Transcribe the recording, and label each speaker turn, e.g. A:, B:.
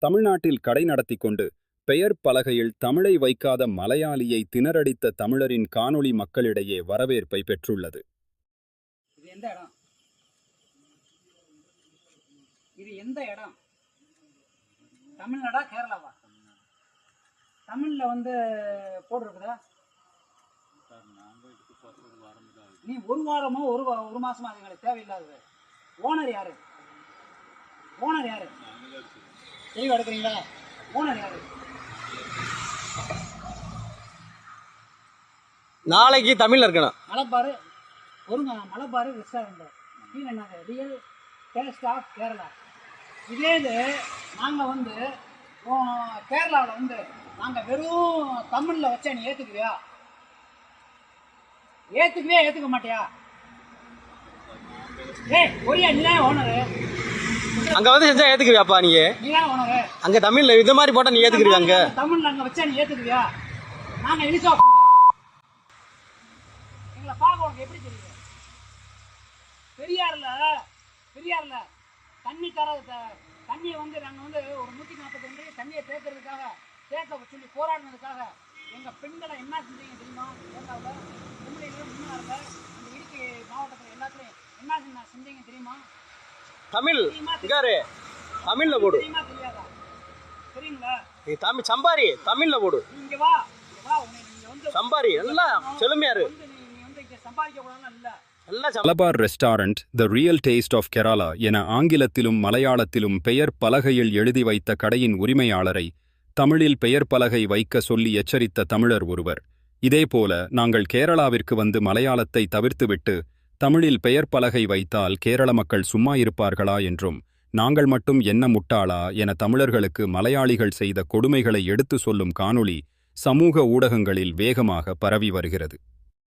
A: தமிழ்நாட்டில் கடை நடத்திக் கொண்டு பெயர் பலகையில் தமிழை வைக்காத மலையாளியை திணறடித்த தமிழரின் காணொளி மக்களிடையே வரவேற்பை பெற்றுள்ளது.
B: இது எந்த இடம்? இது எந்த இடம்? தமிழ்நாடா கேரளாவா? தமிழ்ல போட்டிருக்குதா? நீ ஒரு வாரமோ ஒரு மாசமா எங்களுக்கு தேவையில்லாதது. ஓனர் யாரு? ஓனர் யாரு? தெளிவா எடுக்கிறீங்களா? ஓனர் யாரு?
C: நாளைக்கு தமிழ்ல இருக்கணும்.
B: மலபார் மலபார் ரெஸ்டாரண்ட் கீழே என்னங்க ரியல் டேஸ்ட் ஆஃப் கேரளா. இதே இது நாங்கள் கேரளாவில் நாங்கள் வெறும் தமிழில் வச்சா நீ ஏற்றுக்குவியா? ஏற்றுக்க மாட்டியா? ஒரியா நீ தான் ஓனரு.
C: அங்க செஞ்சா ஏத்துக்குவியாப்பா? நீ
B: தான் ஓனரு.
C: அங்க தமிழ்ல இது மாதிரி போட்டா நீ ஏத்துக்குவியா? அங்க
B: தமிழ்ல அங்க வச்சா நீ ஏத்துக்குவியா? நாங்க இனிச்சா எங்களை பார்க்க உனக்கு எப்படி தெரியுது? பெரியார்ல தண்ணி தண்ணியை நாங்கள் ஒரு 142 தண்ணியை தேக்க சொல்லி போராடினதுக்காக எங்கள் பெண்களை என்ன செஞ்சீங்க தெரியுமா? கேரளாவில் கும்பலிலும் முன்னாரில் இந்த இடுக்கி மாவட்டத்தில் எல்லாத்துலையும் என்ன செஞ்சீங்க தெரியுமா?
C: தமிழ் தமிழ்ல போடு.
B: தெரியாதா? தெரியுங்களா?
C: நீ தமிழ் சம்பாரி தமிழ்ல போடு.
B: இங்க வா நீங்க
C: சம்பாரி எல்லாம் செழுமையாரு.
B: நீ இங்க சம்பாதிக்க கூடாதுன்னு இல்லை.
A: Malabar restaurant the real taste of Kerala என ஆங்கிலத்திலும் மலையாளத்திலும் பெயர் பலகையில் எழுதி வைத்த கடையின் உரிமையாளரை தமிழில் பெயர் பலகை வைக்க சொல்லி எச்சரித்த தமிழர் ஒருவர். இதேபோல நாங்கள் கேரளாவிற்கு வந்து மலையாளத்தை தவிர்த்துவிட்டு தமிழில் பெயர் பலகை வைத்தால் கேரள மக்கள் சும்மா இருப்பார்களா என்றும் நாங்கள் மட்டும் என்ன முட்டாளா என தமிழர்களுக்கு மலையாளிகள் செய்த கொடுமைகளை எடுத்து சொல்லும் காணொளி சமூக ஊடகங்களில் வேகமாக பரவி வருகிறது.